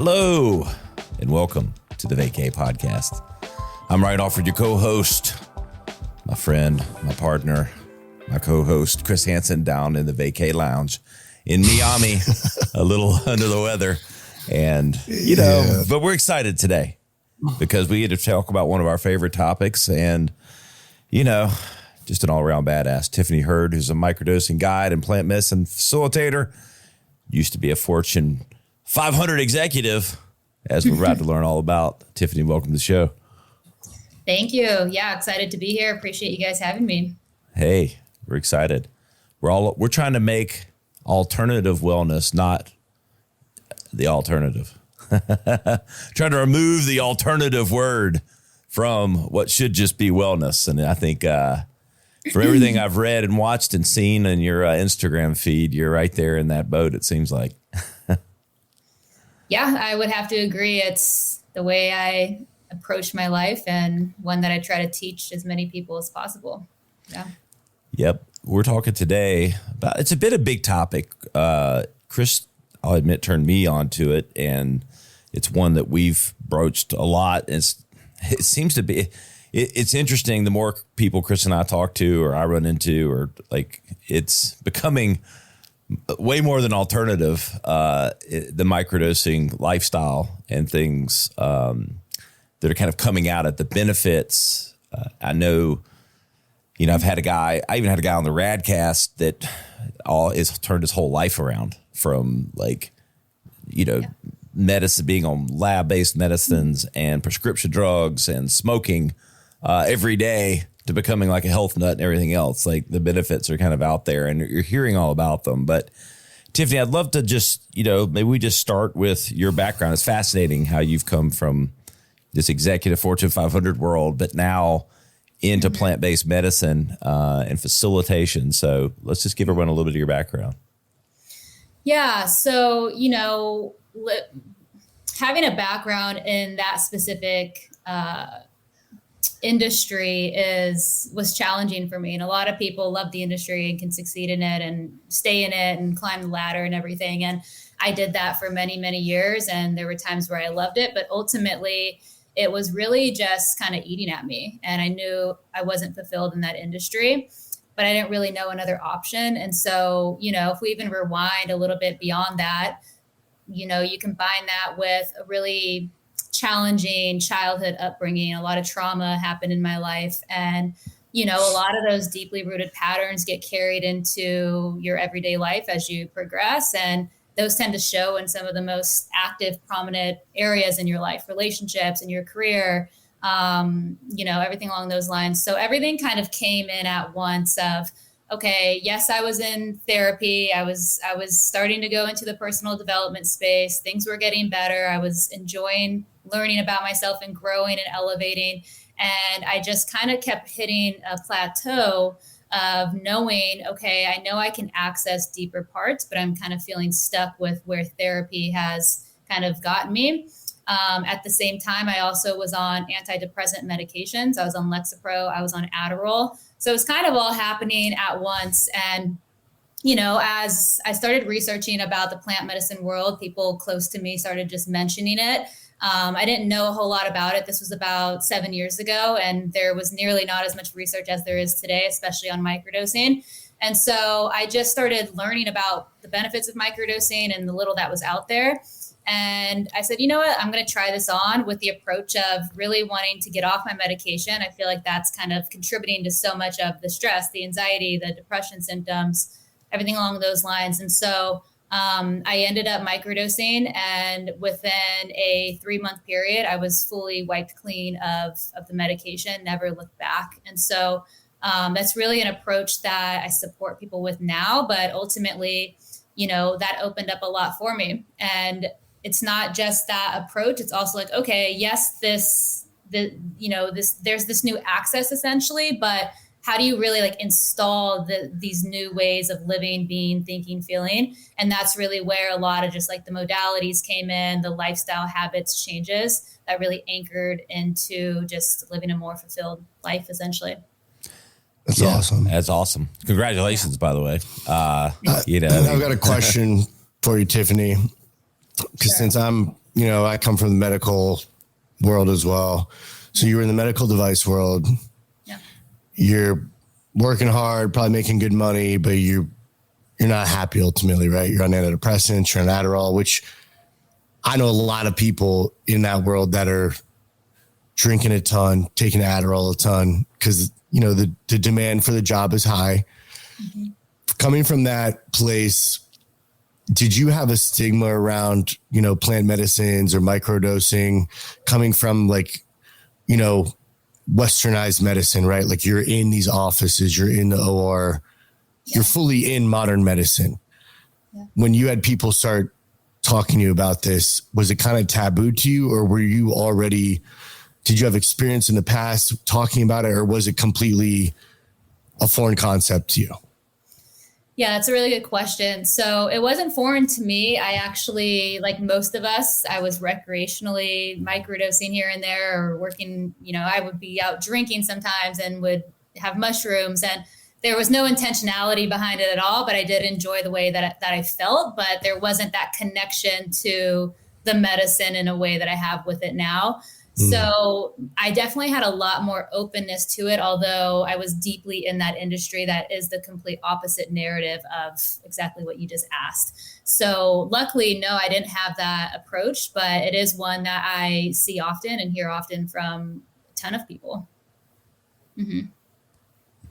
Hello, and welcome to the Vacay Podcast. I'm Ryan Alford, your co-host, my friend, my partner, my co-host, Chris Hansen, down in the Vacay Lounge in Miami, a little under the weather. And, but we're excited today because we get to talk about one of our favorite topics and, just an all-around badass. Tiffany Hurd, who's a microdosing guide and plant medicine facilitator, used to be a Fortune 500 executive, as we're about to learn all about. Tiffany, welcome to the show. Thank you. Yeah, excited to be here. Appreciate you guys having me. Hey, we're excited. We're trying to make alternative wellness not the alternative. Trying to remove the alternative word from what should just be wellness. And I think from everything I've read and watched and seen in your Instagram feed, you're right there in that boat, it seems like. Yeah, I would have to agree. It's the way I approach my life and one that I try to teach as many people as possible. Yeah. Yep. We're talking today about, it's a bit of a big topic. Chris, I'll admit, turned me onto it, and it's one that we've broached a lot. It seems to be, it's interesting. The more people Chris and I talk to, or I run into, or like, it's becoming way more than alternative, the microdosing lifestyle and things that are kind of coming out at the benefits. I know, I've had I even had a guy on the Radcast that turned his whole life around from medicine, being on lab-based medicines and prescription drugs and smoking every day to becoming like a health nut and everything else. Like, the benefits are kind of out there and you're hearing all about them. But Tiffany, I'd love to just, maybe we just start with your background. It's fascinating how you've come from this executive Fortune 500 world, but now into plant-based medicine and facilitation. So let's just give everyone a little bit of your background. Yeah. So, having a background in that specific industry was challenging for me. And a lot of people love the industry and can succeed in it and stay in it and climb the ladder and everything. And I did that for many, many years. And there were times where I loved it, but ultimately it was really just kind of eating at me. And I knew I wasn't fulfilled in that industry, but I didn't really know another option. And so, if we even rewind a little bit beyond that, you combine that with a really challenging childhood upbringing. A lot of trauma happened in my life. And, a lot of those deeply rooted patterns get carried into your everyday life as you progress. And those tend to show in some of the most active, prominent areas in your life, relationships and your career, everything along those lines. So everything kind of came in at once of, okay, yes, I was in therapy. I was starting to go into the personal development space. Things were getting better. I was enjoying learning about myself and growing and elevating. And I just kind of kept hitting a plateau of knowing, okay, I know I can access deeper parts, but I'm kind of feeling stuck with where therapy has kind of gotten me. At the same time, I also was on antidepressant medications. I was on Lexapro. I was on Adderall. So it's kind of all happening at once. And, as I started researching about the plant medicine world, people close to me started just mentioning it. I didn't know a whole lot about it. This was about 7 years ago, and there was nearly not as much research as there is today, especially on microdosing. And so I just started learning about the benefits of microdosing and the little that was out there. And I said, you know what, I'm going to try this on with the approach of really wanting to get off my medication. I feel like that's kind of contributing to so much of the stress, the anxiety, the depression symptoms, everything along those lines. And so I ended up microdosing, and within a 3-month period, I was fully wiped clean of the medication, never looked back. And so that's really an approach that I support people with now. But ultimately, that opened up a lot for me. And it's not just that approach. It's also like, okay, yes, there's this new access essentially, but how do you really install these new ways of living, being, thinking, feeling? And that's really where a lot of just the modalities came in, the lifestyle habits changes that really anchored into just living a more fulfilled life, essentially. That's awesome. That's awesome. Congratulations, by the way. I've got a question for you, Tiffany, because since I'm, I come from the medical world as well. So you're in the medical device world. Yeah. You're working hard, probably making good money, but you're not happy ultimately, right? You're on antidepressants, you're on Adderall, which I know a lot of people in that world that are drinking a ton, taking Adderall a ton, because, the demand for the job is high. Mm-hmm. Coming from that place, did you have a stigma around, plant medicines or microdosing coming from westernized medicine, right? Like you're in these offices, you're in the OR, you're fully in modern medicine. Yeah. When you had people start talking to you about this, was it kind of taboo to you, or did you have experience in the past talking about it, or was it completely a foreign concept to you? Yeah, that's a really good question. So it wasn't foreign to me. I actually, like most of us, I was recreationally microdosing here and there, or working, I would be out drinking sometimes and would have mushrooms, and there was no intentionality behind it at all, but I did enjoy the way that I felt, but there wasn't that connection to the medicine in a way that I have with it now. So I definitely had a lot more openness to it, although I was deeply in that industry that is the complete opposite narrative of exactly what you just asked. So luckily, no, I didn't have that approach, but it is one that I see often and hear often from a ton of people. Mm-hmm.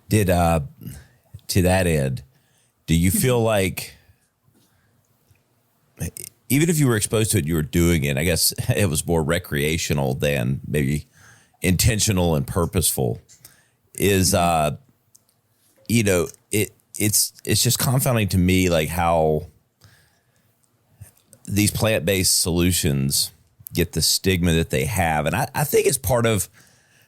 To that end, do you feel like, even if you were exposed to it, you were doing it, I guess it was more recreational than maybe intentional and purposeful, it's just confounding to me, like how these plant-based solutions get the stigma that they have. And I think it's part of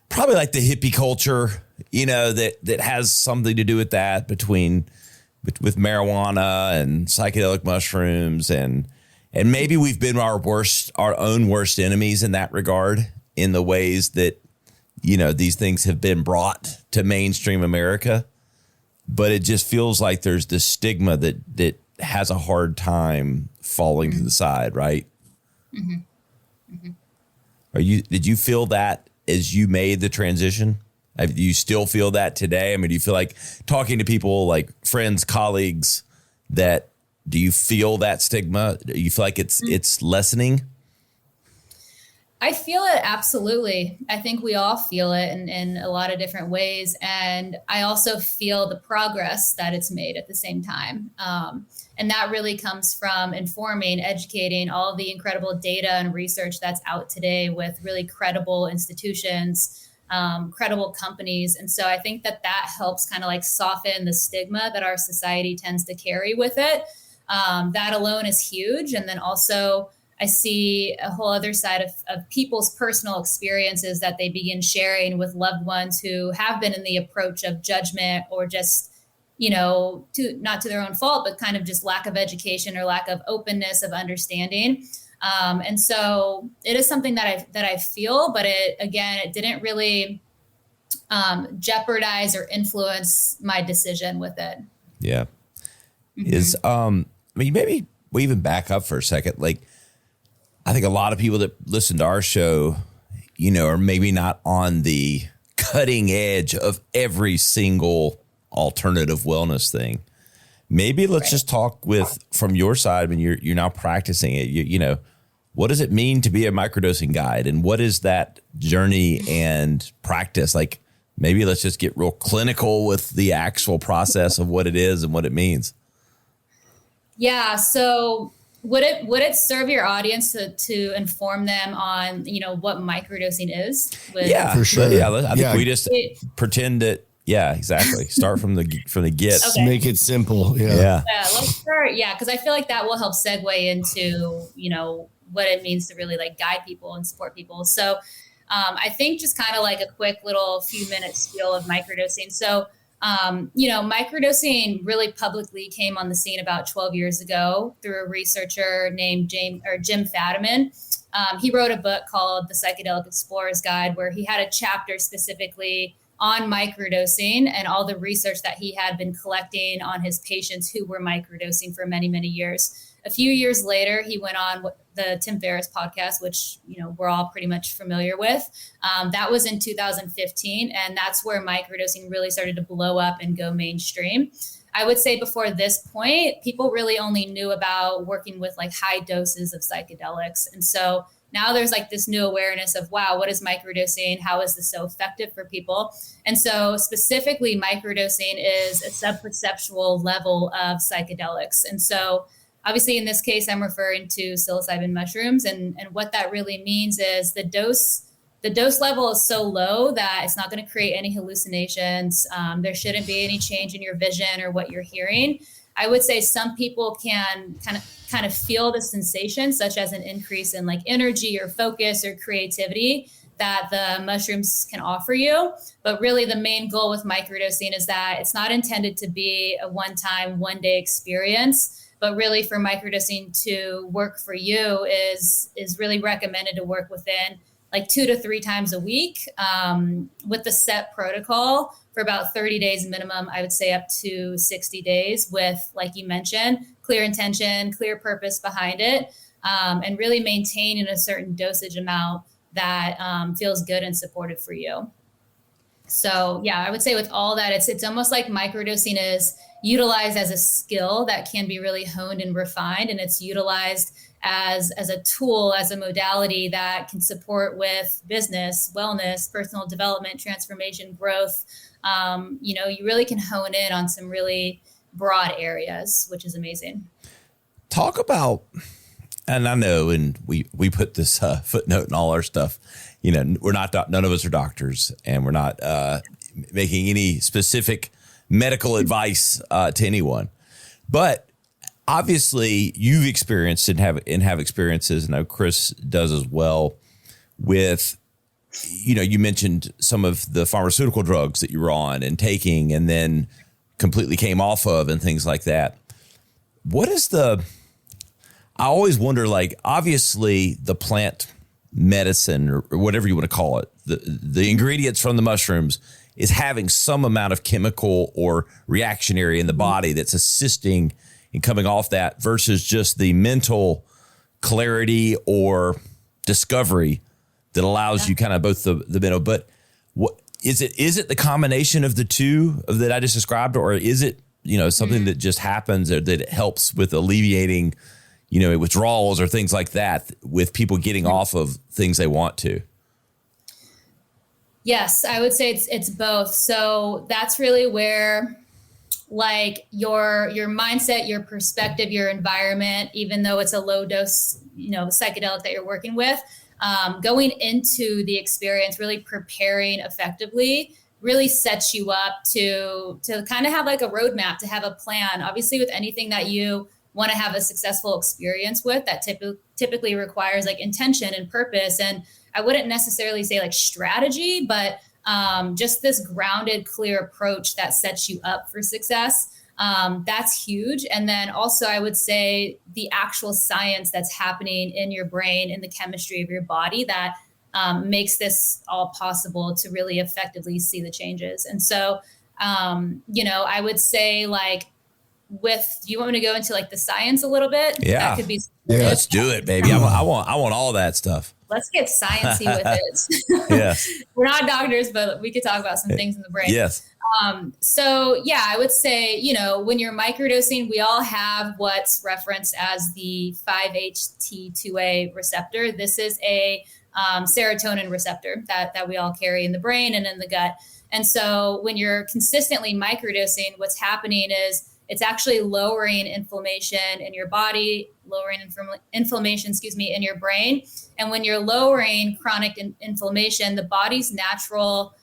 probably like the hippie culture, that has something to do with that, with marijuana and psychedelic mushrooms, and maybe we've been our own worst enemies in that regard, in the ways that, these things have been brought to mainstream America. But it just feels like there's this stigma that has a hard time falling to the side, right? Mm-hmm. Mm-hmm. Did you feel that as you made the transition? Do you still feel that today? I mean, do you feel like talking to people like friends, colleagues, do you feel that stigma? Do you feel like it's lessening? I feel it, absolutely. I think we all feel it in a lot of different ways. And I also feel the progress that it's made at the same time. And that really comes from informing, educating all of the incredible data and research that's out today with really credible institutions, credible companies. And so I think that helps kind of like soften the stigma that our society tends to carry with it. That alone is huge. And then also I see a whole other side of people's personal experiences that they begin sharing with loved ones who have been in the approach of judgment, or just, not to their own fault, but kind of just lack of education or lack of openness of understanding. And so it is something that I feel, but it didn't really jeopardize or influence my decision with it. Yeah. Mm-hmm. Maybe we even back up for a second. Like, I think a lot of people that listen to our show, are maybe not on the cutting edge of every single alternative wellness thing. Maybe let's just talk from your side, when you're now practicing it, what does it mean to be a microdosing guide, and what is that journey and practice? Like, maybe let's just get real clinical with the actual process of what it is and what it means. Yeah. So would it serve your audience to inform them on, what microdosing is? Yeah, for sure. Yeah. I think we just pretend that. Yeah, exactly. Start from the get. Okay. Make it simple. Yeah. Let's start. Yeah. Cause I feel like that will help segue into, what it means to really like guide people and support people. So, I think just kind of like a quick little few minutes spiel of microdosing. So, microdosing really publicly came on the scene about 12 years ago through a researcher named Jim Fadiman. He wrote a book called The Psychedelic Explorer's Guide, where he had a chapter specifically on microdosing and all the research that he had been collecting on his patients who were microdosing for many, many years. A few years later, he went on the Tim Ferriss podcast, which, we're all pretty much familiar with. That was in 2015. And that's where microdosing really started to blow up and go mainstream. I would say before this point, people really only knew about working with like high doses of psychedelics. And so now there's like this new awareness of, wow, what is microdosing? How is this so effective for people? And so specifically, microdosing is a sub-perceptual level of psychedelics. And so obviously in this case, I'm referring to psilocybin mushrooms. And what that really means is the dose level is so low that it's not going to create any hallucinations. There shouldn't be any change in your vision or what you're hearing. I would say some people can kind of feel the sensation, such as an increase in like energy or focus or creativity that the mushrooms can offer you. But really the main goal with microdosing is that it's not intended to be a one-time, one-day experience, but really for microdosing to work for you is really recommended to work within like 2 to 3 times a week with the set protocol for about 30 days minimum, I would say up to 60 days with, like you mentioned, clear intention, clear purpose behind it, and really maintaining a certain dosage amount that feels good and supportive for you. So yeah, I would say with all that, it's almost like microdosing is utilized as a skill that can be really honed and refined, and it's utilized as a tool, as a modality that can support with business, wellness, personal development, transformation, growth. You really can hone in on some really broad areas, which is amazing. Talk about, and I know, and we put this footnote in all our stuff, we're not, none of us are doctors, and we're not making any specific medical advice to anyone, but obviously you've experienced and have experiences, and I know Chris does as well, with, you mentioned some of the pharmaceutical drugs that you were on and taking and then completely came off of and things like that. I always wonder, like, obviously the plant medicine or whatever you want to call it, the ingredients from the mushrooms is having some amount of chemical or reactionary in the body that's assisting in coming off that versus just the mental clarity or discovery that allows you kind of both the mental. But what is it the combination of the two that I just described, or is it, something that just happens or that it helps with alleviating, withdrawals or things like that with people getting off of things they want to? Yes, I would say it's both. So that's really where like your mindset, your perspective, your environment, even though it's a low dose, psychedelic that you're working with, going into the experience, really preparing effectively, really sets you up to kind of have like a roadmap, to have a plan. Obviously, with anything that you want to have a successful experience with, that typically requires like intention and purpose. And I wouldn't necessarily say like strategy, but just this grounded, clear approach that sets you up for success. That's huge. And then also I would say the actual science that's happening in your brain, in the chemistry of your body that makes this all possible to really effectively see the changes. And so, I would say like do you want me to go into like the science a little bit? Yeah. That could be. Yeah, let's do it, baby. I want all that stuff. Let's get sciencey with it. Yes. We're not doctors, but we could talk about some things in the brain. Yes. So yeah, I would say, when you're microdosing, we all have what's referenced as the 5-HT2A receptor. This is a serotonin receptor that we all carry in the brain and in the gut. And so when you're consistently microdosing, what's happening is it's actually lowering inflammation in your body, lowering inflammation, in your brain. And when you're lowering chronic inflammation, the body's natural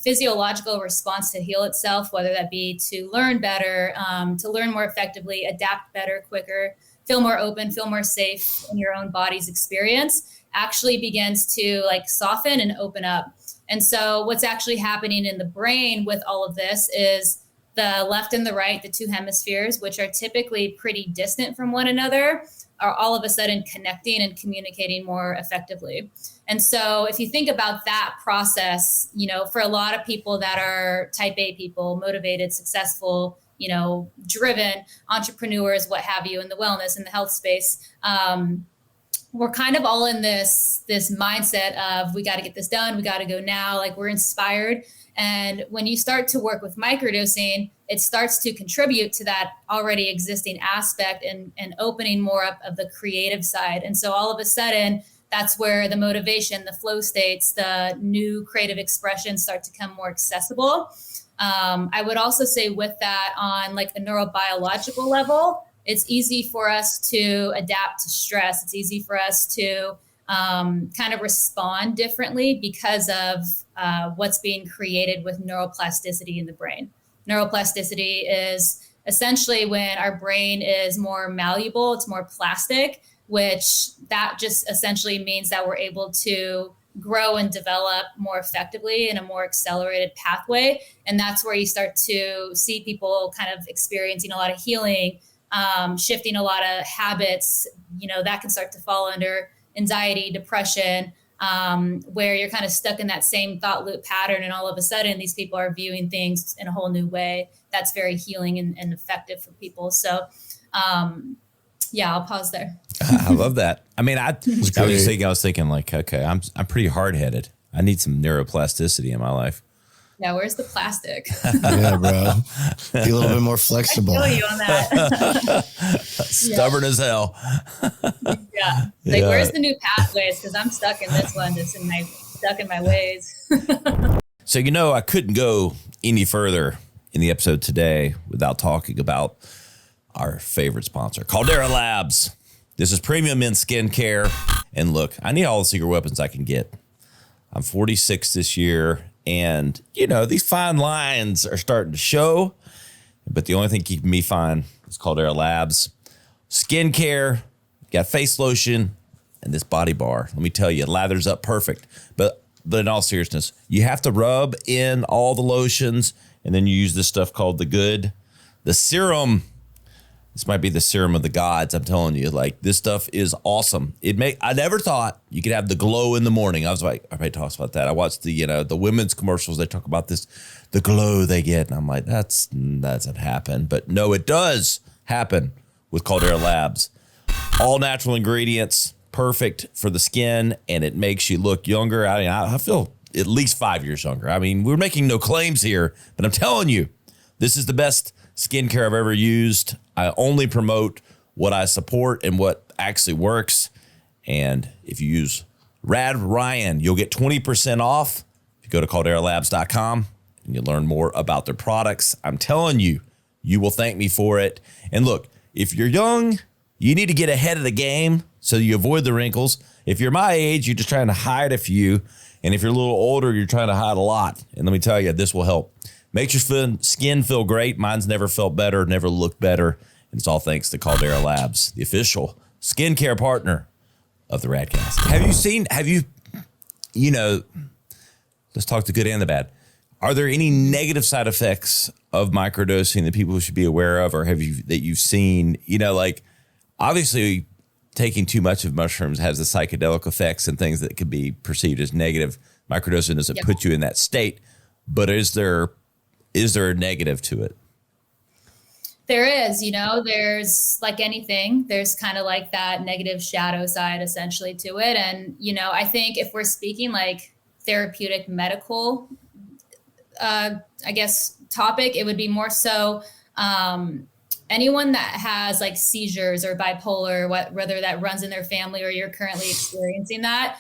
physiological response to heal itself, whether that be to learn better, to learn more effectively, adapt better, quicker, feel more open, feel more safe in your own body's experience, actually begins to like soften and open up. And so what's actually happening in the brain with all of this is the left and the right, the two hemispheres, which are typically pretty distant from one another, are all of a sudden connecting and communicating more effectively. And so if you think about that process, for a lot of people that are type A people, motivated, successful, driven entrepreneurs, what have you, in the wellness and the health space, we're kind of all in this mindset of, we got to get this done. We got to go now. Like, we're inspired. And when you start to work with microdosing, it starts to contribute to that already existing aspect and opening more up of the creative side. And so all of a sudden, that's where the motivation, the flow states, the new creative expressions start to come more accessible. I would also say with that, on like a neurobiological level, it's easy for us to adapt to stress. It's easy for us to kind of respond differently because of what's being created with neuroplasticity in the brain. Neuroplasticity is essentially when our brain is more malleable, it's more plastic, which that just essentially means that we're able to grow and develop more effectively in a more accelerated pathway. And that's where you start to see people kind of experiencing a lot of healing, shifting a lot of habits, that can start to fall under anxiety, depression, where you're kind of stuck in that same thought loop pattern. And all of a sudden, these people are viewing things in a whole new way. That's very healing and effective for people. So, I'll pause there. I love that. I mean, I was thinking like, okay, I'm pretty hard headed. I need some neuroplasticity in my life. Yeah, where's the plastic? Yeah, bro. Be a little bit more flexible. I feel you on that. Stubborn as hell. Yeah. Where's the new pathways? Because I'm stuck in this one, stuck in my ways. So, I couldn't go any further in the episode today without talking about our favorite sponsor, Caldera Labs. This is premium men's skincare. And look, I need all the secret weapons I can get. I'm 46 this year. And, these fine lines are starting to show. But the only thing keeping me fine is Caldera Labs. Skincare, got face lotion, and this body bar. Let me tell you, it lathers up perfect. But in all seriousness, you have to rub in all the lotions, and then you use this stuff called the serum. This might be the serum of the gods. I'm telling you, like, this stuff is awesome. I never thought you could have the glow in the morning. I was like, everybody talks about that. I watched the women's commercials. They talk about this, the glow they get. And I'm like, that doesn't happen. But no, it does happen with Caldera Labs. All natural ingredients, perfect for the skin, and it makes you look younger. I mean, I feel at least 5 years younger. I mean, we're making no claims here, but I'm telling you, this is the best skincare I've ever used. I only promote what I support and what actually works. And if you use Rad Ryan, you'll get 20% off. If you go to calderalabs.com and you learn more about their products, I'm telling you, you will thank me for it. And look, if you're young, you need to get ahead of the game so you avoid the wrinkles. If you're my age, you're just trying to hide a few. And if you're a little older, you're trying to hide a lot. And let me tell you, this will help. Makes your skin feel great. Mine's never felt better, never looked better. And it's all thanks to Caldera Labs, the official skincare partner of the Radcast. Let's talk the good and the bad. Are there any negative side effects of microdosing that people should be aware of, or that you've seen? Obviously taking too much of mushrooms has the psychedelic effects and things that could be perceived as negative. Microdosing doesn't put you in that state, but is there a negative to it? There is, there's like anything, there's kind of like that negative shadow side essentially to it. And, I think if we're speaking like therapeutic medical, topic, it would be more so anyone that has like seizures or bipolar, whether that runs in their family or you're currently experiencing that.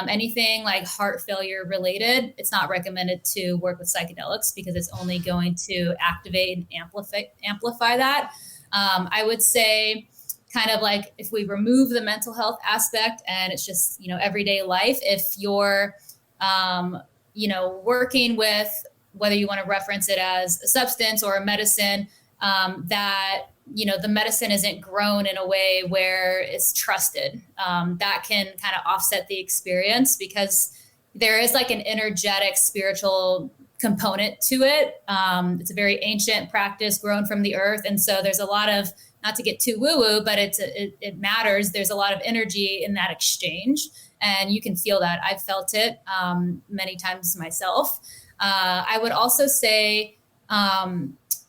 Anything like heart failure related, it's not recommended to work with psychedelics because it's only going to activate and amplify that. I would say kind of like if we remove the mental health aspect and it's just, everyday life, if you're, working with, whether you want to reference it as a substance or a medicine, that the medicine isn't grown in a way where it's trusted. That can kind of offset the experience because there is like an energetic spiritual component to it. It's a very ancient practice grown from the earth. And so there's a lot of, not to get too woo-woo, but it matters. There's a lot of energy in that exchange, and you can feel that. I've felt it many times myself. I would also say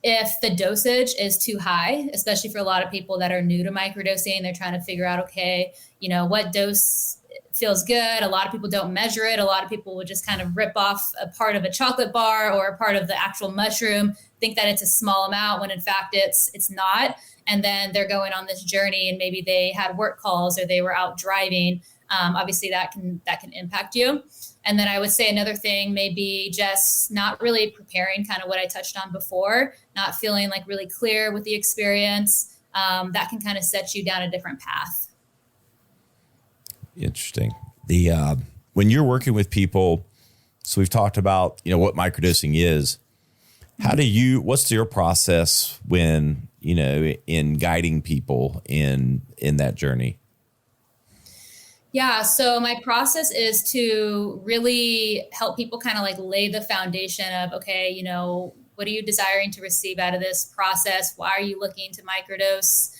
if the dosage is too high, especially for a lot of people that are new to microdosing, they're trying to figure out, okay, what dose feels good. A lot of people don't measure it. A lot of people would just kind of rip off a part of a chocolate bar or a part of the actual mushroom, think that it's a small amount when in fact it's not. And then they're going on this journey and maybe they had work calls or they were out driving. Obviously that can impact you. And then I would say another thing may be just not really preparing, kind of what I touched on before, not feeling like really clear with the experience. That can kind of set you down a different path. Interesting. When you're working with people, so we've talked about, what microdosing is. What's your process when, in guiding people in that journey? Yeah. So my process is to really help people kind of like lay the foundation of, okay, what are you desiring to receive out of this process? Why are you looking to microdose?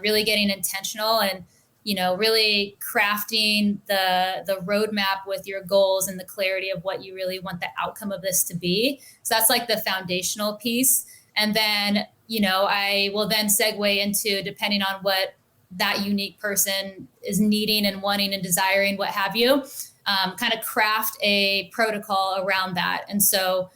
Really getting intentional and, really crafting the roadmap with your goals and the clarity of what you really want the outcome of this to be. So that's like the foundational piece. And then, I will then segue into, depending on what that unique person is needing and wanting and desiring, what have you, kind of craft a protocol around that. And so,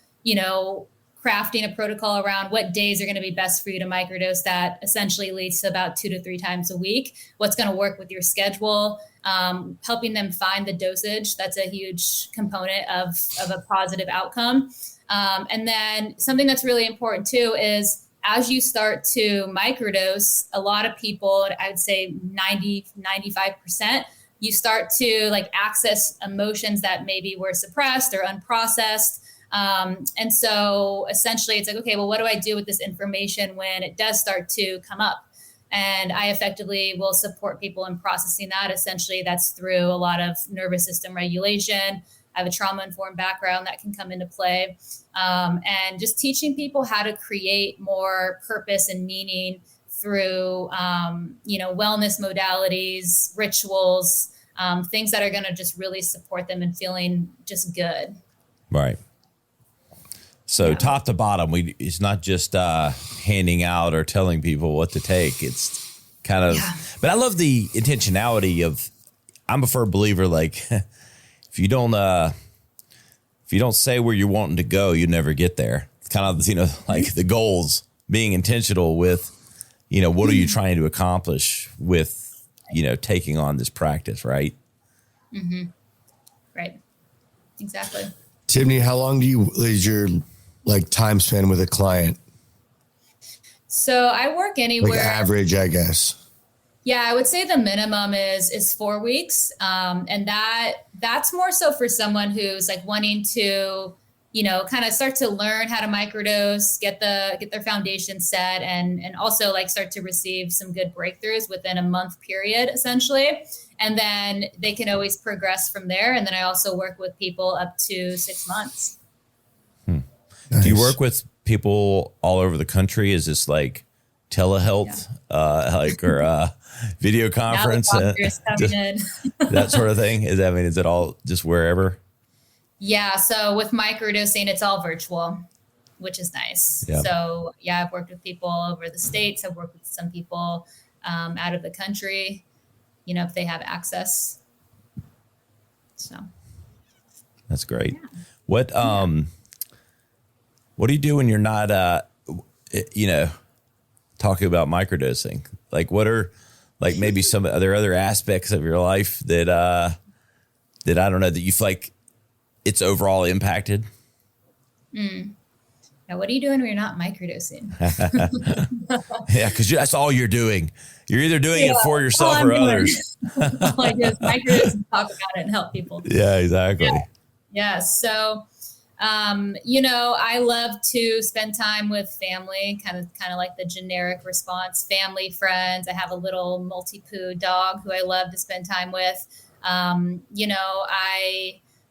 crafting a protocol around what days are going to be best for you to microdose, that essentially leads to about 2 to 3 times a week. What's going to work with your schedule, helping them find the dosage. That's a huge component of a positive outcome. And then something that's really important too is as you start to microdose, a lot of people, I would say 95%, you start to like access emotions that maybe were suppressed or unprocessed. And so essentially it's like, okay, well, what do I do with this information when it does start to come up? And I effectively will support people in processing that. Essentially, that's through a lot of nervous system regulation. I have a trauma-informed background that can come into play. And just teaching people how to create more purpose and meaning through, wellness modalities, rituals, things that are going to just really support them in feeling just good. Right. So top to bottom, it's not just handing out or telling people what to take. It's kind of, but I love the intentionality of, I'm a firm believer, like if you don't say where you're wanting to go, you never get there. It's kind of, like the goals, being intentional with, what are you trying to accomplish with, taking on this practice, right? Mm-hmm. Right. Exactly. Tiffany, how long is your time spent with a client? So I work anywhere. Average, I guess. Yeah, I would say the minimum is 4 weeks. And that's more so for someone who's like wanting to, kind of start to learn how to microdose, get their foundation set and also like start to receive some good breakthroughs within a month period, essentially. And then they can always progress from there. And then I also work with people up to 6 months. Nice. Do you work with people all over the country? Is this like telehealth, or video conference, that sort of thing? Is it all just wherever? Yeah. So with microdosing, it's all virtual, which is nice. Yeah. So I've worked with people over the States. I've worked with some people out of the country, if they have access. So that's great. Yeah. What do you do when you're not, talking about microdosing? Like, what are maybe are there other aspects of your life that I don't know that you feel like it's overall impacted? Now, what are you doing when you're not microdosing? Yeah, because that's all you're doing. You're either doing it for yourself or others. All I do is microdose and talk about it and help people. Yeah, exactly. Yeah. So, I love to spend time with family, kind of like the generic response, family, friends. I have a little multi-poo dog who I love to spend time with.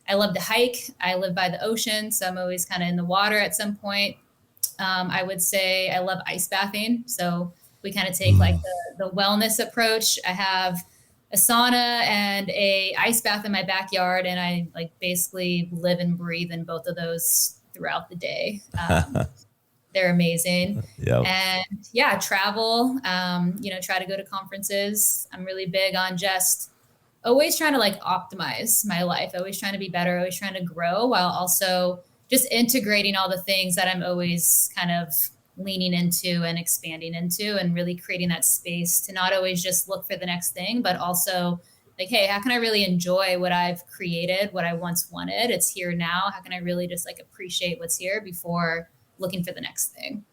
I love to hike. I live by the ocean, so I'm always kind of in the water at some point. I would say I love ice bathing. So we kind of take like the wellness approach. I have a sauna and a ice bath in my backyard, and I like basically live and breathe in both of those throughout the day. They're amazing. Yep. And yeah, travel, try to go to conferences. I'm really big on just always trying to like optimize my life, always trying to be better, always trying to grow, while also just integrating all the things that I'm always kind of leaning into and expanding into, and really creating that space to not always just look for the next thing, but also like, hey, how can I really enjoy what I've created, what I once wanted? It's here now. How can I really just like appreciate what's here before looking for the next thing?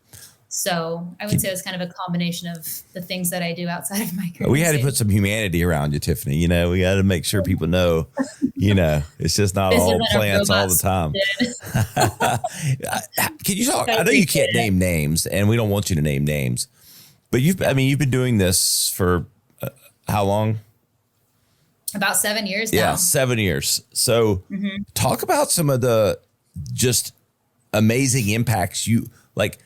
So I would say it's kind of a combination of the things that I do outside of my career. We had to put some humanity around you, Tiffany. You know, we got to make sure people know, you know, it's just not all plants all the time. Can you talk? I know you can't name names, and we don't want you to name names, but you've been doing this for how long? About 7 years now. Yeah, 7 years. So talk about some of the just amazing impacts you like.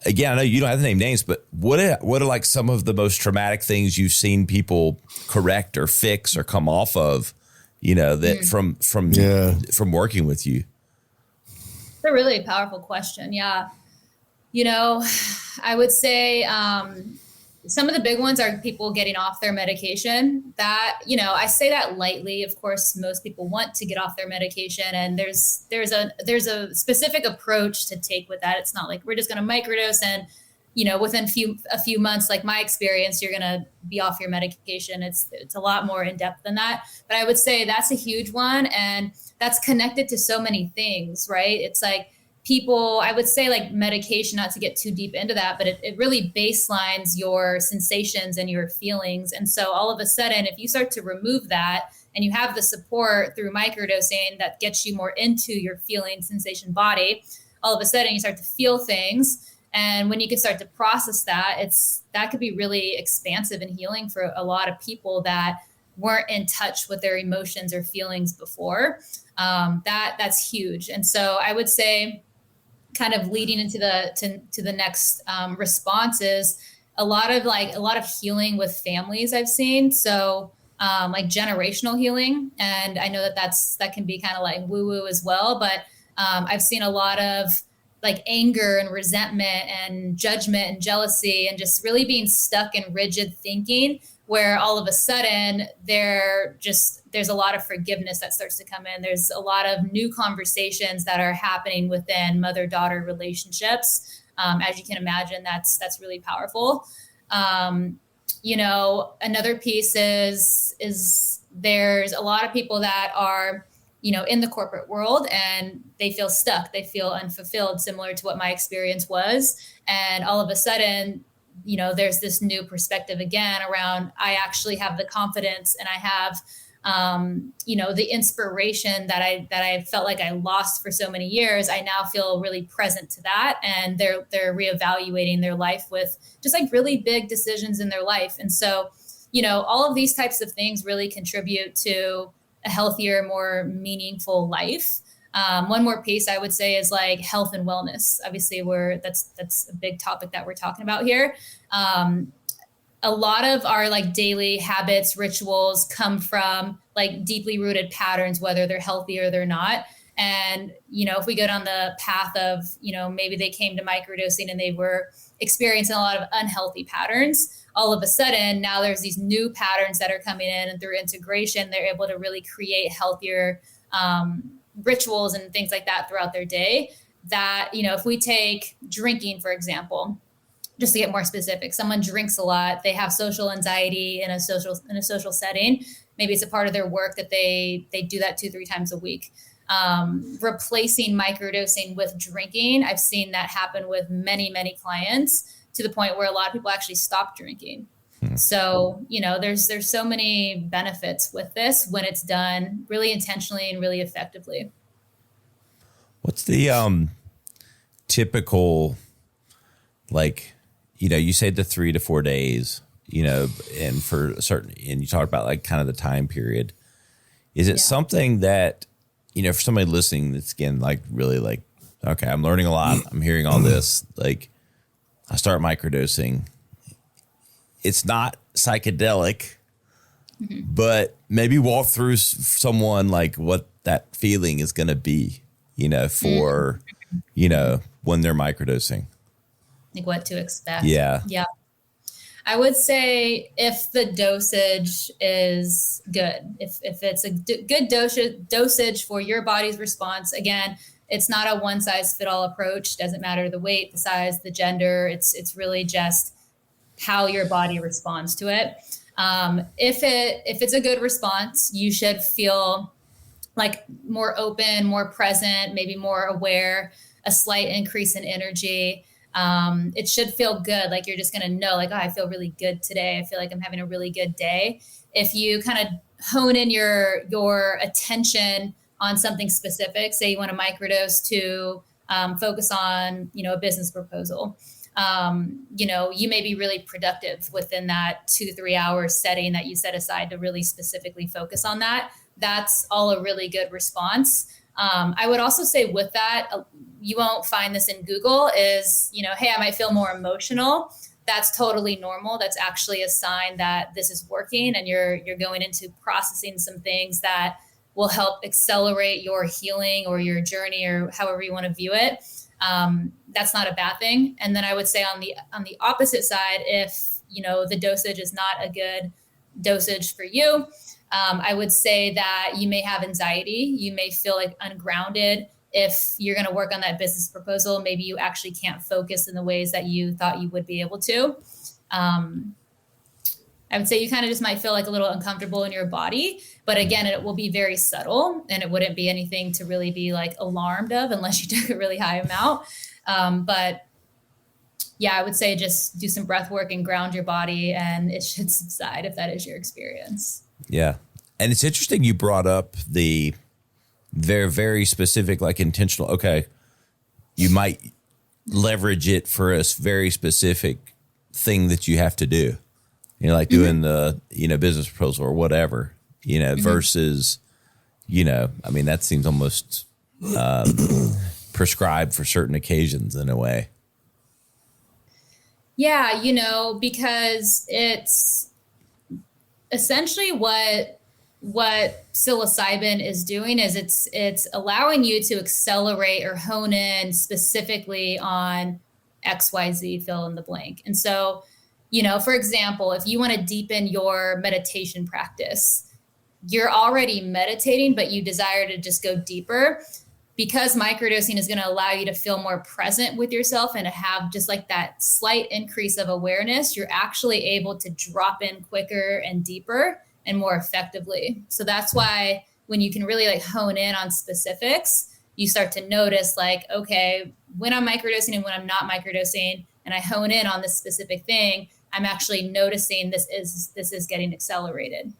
Again, I know you don't have to name names, but what are like some of the most traumatic things you've seen people correct or fix or come off of, you know, that from working with you? It's a really powerful question. Yeah. You know, I would say some of the big ones are people getting off their medication. That, you know, I say that lightly. Of course, most people want to get off their medication, and there's a specific approach to take with that. It's not like we're just going to microdose and, you know, within a few months, like my experience, you're going to be off your medication. It's a lot more in depth than that. But I would say that's a huge one, and that's connected to so many things, right? It's like people, I would say like medication, not to get too deep into that, but it really baselines your sensations and your feelings. And so all of a sudden, if you start to remove that and you have the support through microdosing that gets you more into your feeling, sensation, body, all of a sudden you start to feel things. And when you can start to process that, that could be really expansive and healing for a lot of people that weren't in touch with their emotions or feelings before. That's huge. And so I would say, kind of leading into the next response is a lot of healing with families I've seen. So like generational healing. And I know that can be kind of like woo woo as well, but I've seen a lot of like anger and resentment and judgment and jealousy and just really being stuck in rigid thinking, where all of a sudden there's a lot of forgiveness that starts to come in. There's a lot of new conversations that are happening within mother-daughter relationships. As you can imagine, that's really powerful. You know, another piece is there's a lot of people that are, you know, in the corporate world and they feel stuck, they feel unfulfilled, similar to what my experience was. And all of a sudden, you know, there's this new perspective again around, I actually have the confidence and I have, you know, the inspiration that I felt like I lost for so many years. I now feel really present to that. And they're reevaluating their life with just like really big decisions in their life. And so, you know, all of these types of things really contribute to a healthier, more meaningful life. One more piece I would say is like health and wellness. Obviously, that's a big topic that we're talking about here. A lot of our like daily habits, rituals come from like deeply rooted patterns, whether they're healthy or they're not. And, you know, if we go down the path of, you know, maybe they came to microdosing and they were experiencing a lot of unhealthy patterns, all of a sudden now there's these new patterns that are coming in, and through integration, they're able to really create healthier rituals and things like that throughout their day. That, you know, if we take drinking, for example, just to get more specific, someone drinks a lot, they have social anxiety in a social setting. Maybe it's a part of their work that they do that 2-3 times a week. Replacing microdosing with drinking, I've seen that happen with many, many clients, to the point where a lot of people actually stop drinking. So, you know, there's so many benefits with this when it's done really intentionally and really effectively. What's the typical, like, you know, you said the 3 to 4 days, you know, and for a certain, and you talked about like kind of the time period. Is it something that, for somebody listening, that's again, like really like, okay, I'm learning a lot. I'm hearing all this. Like I start microdosing. It's not psychedelic, but maybe walk through someone like what that feeling is going to be, for, when they're microdosing. Like what to expect. Yeah. Yeah. I would say if the dosage is good, if it's a good dosage for your body's response, again, it's not a one size fit all approach. Doesn't matter the weight, the size, the gender. It's really just how your body responds to it. If it's a good response, you should feel like more open, more present, maybe more aware, a slight increase in energy. It should feel good. Like you're just going to know like, oh, I feel really good today. I feel like I'm having a really good day. If you kind of hone in your attention on something specific, say you want to microdose to focus on, a business proposal, you may be really productive within that 2-3 hours setting that you set aside to really specifically focus on that. That's all a really good response. I would also say with that, you won't find this in Google is, hey, I might feel more emotional. That's totally normal. That's actually a sign that this is working and you're going into processing some things that will help accelerate your healing or your journey or however you want to view it. That's not a bad thing. And then I would say on the opposite side, if, the dosage is not a good dosage for you, I would say that you may have anxiety. You may feel like ungrounded. If you're going to work on that business proposal, maybe you actually can't focus in the ways that you thought you would be able to. I would say you kind of just might feel like a little uncomfortable in your body. But again, it will be very subtle and it wouldn't be anything to really be like alarmed of unless you took a really high amount. But yeah, I would say just do some breath work and ground your body and it should subside if that is your experience. Yeah. And it's interesting you brought up the very, very specific, like intentional. Okay. You might leverage it for a very specific thing that you have to do, like doing the, business proposal or whatever, versus, that seems almost prescribed for certain occasions in a way. Yeah. Because it's essentially what psilocybin is doing is it's allowing you to accelerate or hone in specifically on XYZ, fill in the blank. And so, for example, if you want to deepen your meditation practice, you're already meditating, but you desire to just go deeper. Because microdosing is going to allow you to feel more present with yourself and to have just like that slight increase of awareness, you're actually able to drop in quicker and deeper and more effectively. So that's why when you can really like hone in on specifics, you start to notice like, okay, when I'm microdosing and when I'm not microdosing, and I hone in on this specific thing, I'm actually noticing this is getting accelerated.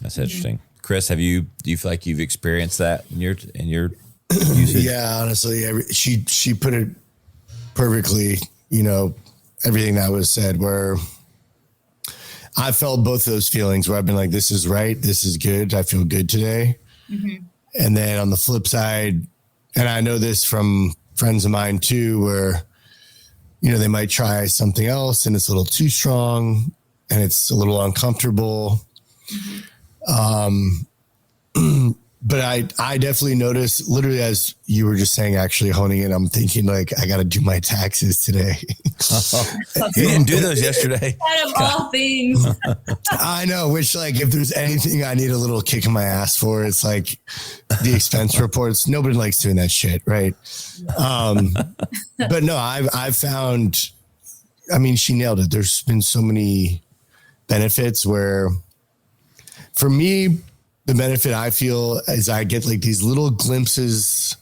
That's interesting. Chris, do you feel like you've experienced that in your usage? Yeah, honestly, she put it perfectly, everything that was said, where I felt both those feelings where I've been like, this is right. This is good. I feel good today. Mm-hmm. And then on the flip side, and I know this from friends of mine too, where, they might try something else and it's a little too strong and it's a little uncomfortable. Mm-hmm. But I definitely noticed, literally as you were just saying, actually honing in, I'm thinking like, I got to do my taxes today. You didn't do those yesterday. Out of all things. I know, which like, if there's anything I need a little kick in my ass for, it's like the expense reports. Nobody likes doing that shit. Right. But no, I've found, she nailed it. There's been so many benefits where for me, the benefit I feel is I get like these little glimpses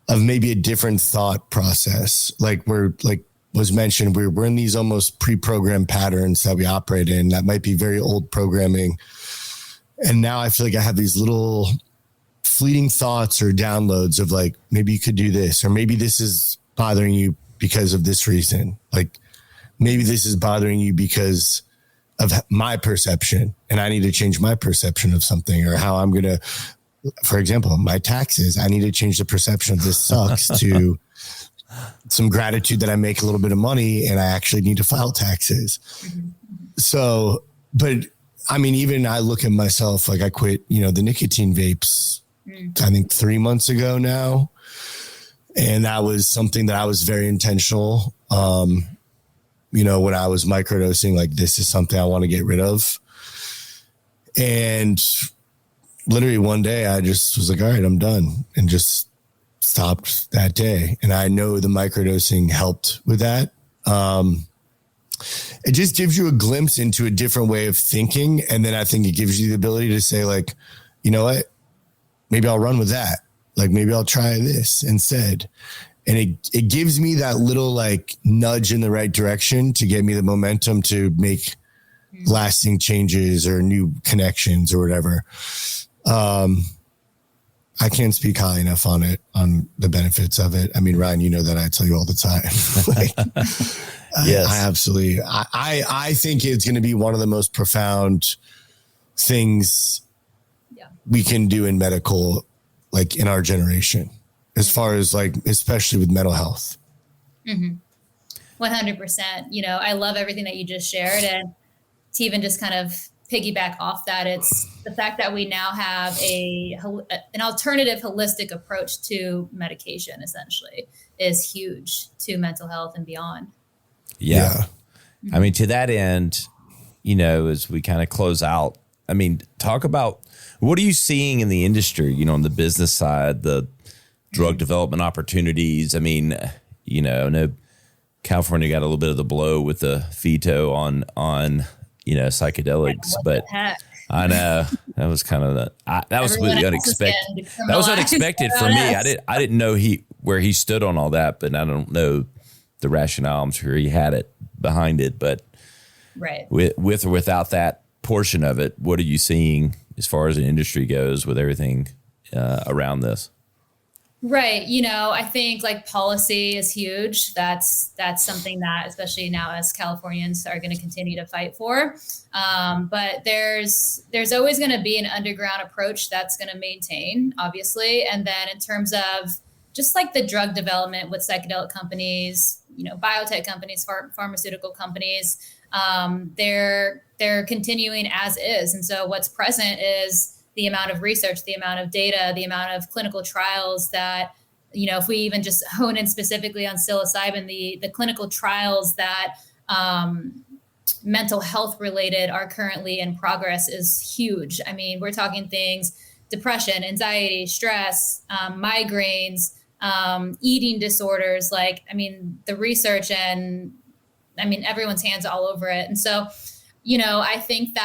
of maybe a different thought process. Like was mentioned, we're in these almost pre-programmed patterns that we operate in that might be very old programming. And now I feel like I have these little fleeting thoughts or downloads of like, maybe you could do this, or maybe this is bothering you because of this reason. Like maybe this is bothering you because of my perception and I need to change my perception of something, or how I'm going to for example, my taxes, I need to change the perception of this sucks to some gratitude that I make a little bit of money and I actually need to file taxes. So, but I mean, even I look at myself, like I quit, the nicotine vapes, I think 3 months ago now. And that was something that I was very intentional. When I was microdosing, like this is something I want to get rid of. And literally one day I just was like, all right, I'm done, and just stopped that day. And I know the microdosing helped with that. It just gives you a glimpse into a different way of thinking. And then I think it gives you the ability to say, like, you know what, maybe I'll run with that. Like, maybe I'll try this instead. And it gives me that little like nudge in the right direction to get me the momentum to make lasting changes or new connections or whatever. I can't speak high enough on the benefits of it. I mean, Ryan, you know that I tell you all the time. Yes. I absolutely, I think it's going to be one of the most profound things we can do in medical, like in our generation, as far as like, especially with mental health. 100%. I love everything that you just shared. And to even just kind of piggyback off that, it's the fact that we now have an alternative holistic approach to medication, essentially, is huge to mental health and beyond. Yeah. I mean, to that end, as we kind of close out, I mean, talk about what are you seeing in the industry, on the business side, the drug development opportunities. I mean, I know California got a little bit of the blow with the veto on psychedelics, but I know that was kind of that was really unexpected. That was unexpected for me. I didn't know where he stood on all that, but I don't know the rationale. I'm sure he had it behind it, but right with or without that portion of it, what are you seeing as far as the industry goes with everything around this? Right. I think like policy is huge. That's something that, especially now as Californians, are going to continue to fight for. But there's always going to be an underground approach that's going to maintain, obviously. And then in terms of just like the drug development with psychedelic companies, biotech companies, pharmaceutical companies, they're continuing as is. And so what's present is the amount of research, the amount of data, the amount of clinical trials that, if we even just hone in specifically on psilocybin, the clinical trials that mental health related are currently in progress is huge. I mean, we're talking things, depression, anxiety, stress, migraines, eating disorders. Like, I mean, the research and everyone's hands all over it. And so, I think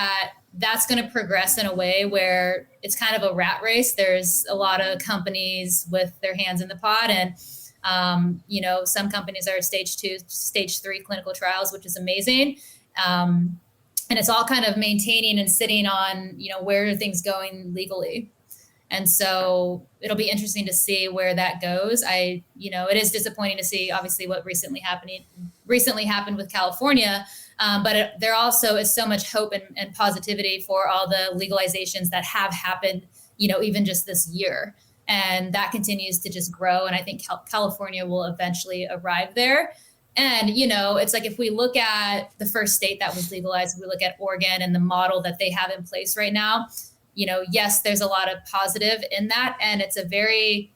that's going to progress in a way where it's kind of a rat race. There's a lot of companies with their hands in the pot, and some companies are stage 2, stage 3 clinical trials, which is amazing. And it's all kind of maintaining and sitting on, where are things going legally. And so it'll be interesting to see where that goes. It is disappointing to see obviously what recently happened with California. But there also is so much hope and positivity for all the legalizations that have happened, even just this year. And that continues to just grow. And I think California will eventually arrive there. And, it's like if we look at the first state that was legalized, we look at Oregon and the model that they have in place right now, yes, there's a lot of positive in that. And it's a very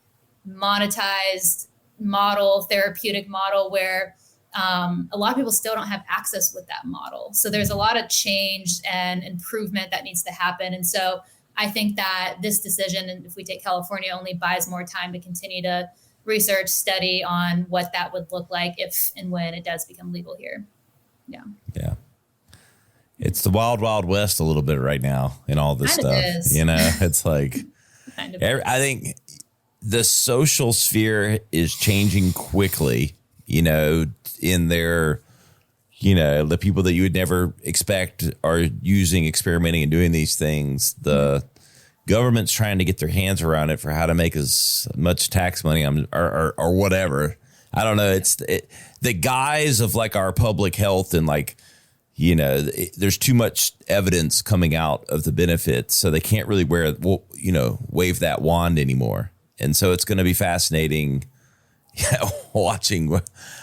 monetized model, therapeutic model where a lot of people still don't have access with that model. So there's a lot of change and improvement that needs to happen. And so I think that this decision, and if we take California, only buys more time to continue to research, study on what that would look like if and when it does become legal here. Yeah. Yeah. It's the wild, wild west a little bit right now in all this kind stuff. Is. It's like, kind of I think the social sphere is changing quickly, in their, the people that you would never expect are experimenting and doing these things. The government's trying to get their hands around it for how to make as much tax money or whatever. I don't know. It's the guise of like our public health and like, there's too much evidence coming out of the benefits, so they can't really wave that wand anymore. And so it's going to be fascinating watching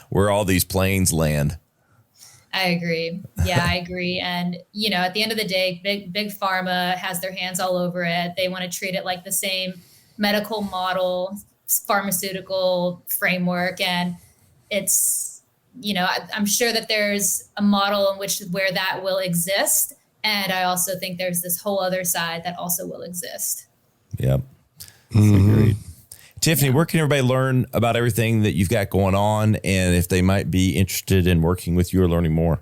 where all these planes land. I agree. Yeah, I agree. And, at the end of the day, big pharma has their hands all over it. They want to treat it like the same medical model, pharmaceutical framework. And it's, I'm sure that there's a model where that will exist. And I also think there's this whole other side that also will exist. Yep. Agreed. Tiffany, where can everybody learn about everything that you've got going on, and if they might be interested in working with you or learning more?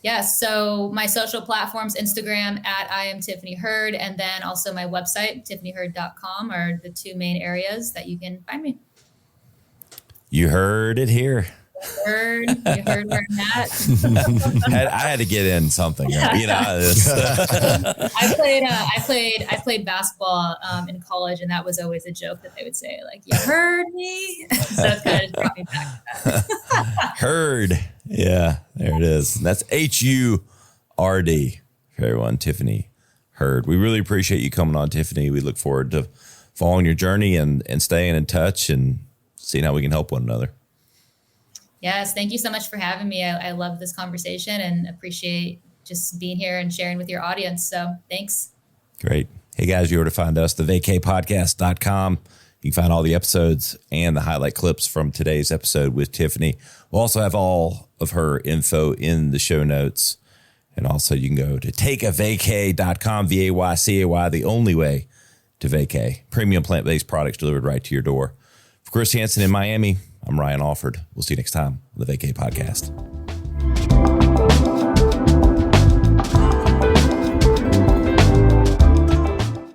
Yes. So my social platforms, Instagram at I am Tiffany Hurd, and then also my website, tiffanyhurd.com, are the two main areas that you can find me. You heard it here. You heard where I'm at. I had to get in something. I played basketball in college, and that was always a joke that they would say, like, "You heard me." So it's kind of just brought me back to that. Heard, yeah, there it is. That's HURD for everyone. Tiffany Hurd. We really appreciate you coming on, Tiffany. We look forward to following your journey and staying in touch and seeing how we can help one another. Yes, thank you so much for having me. I love this conversation and appreciate just being here and sharing with your audience. So thanks. Great. Hey, guys, you know where to find us, thevacaypodcast.com. You can find all the episodes and the highlight clips from today's episode with Tiffany. We'll also have all of her info in the show notes. And also you can go to takeavacay.com, VAYCAY, the only way to vacay. Premium plant-based products delivered right to your door. For Chris Hansen in Miami, I'm Ryan Alford. We'll see you next time on the Vacay Podcast.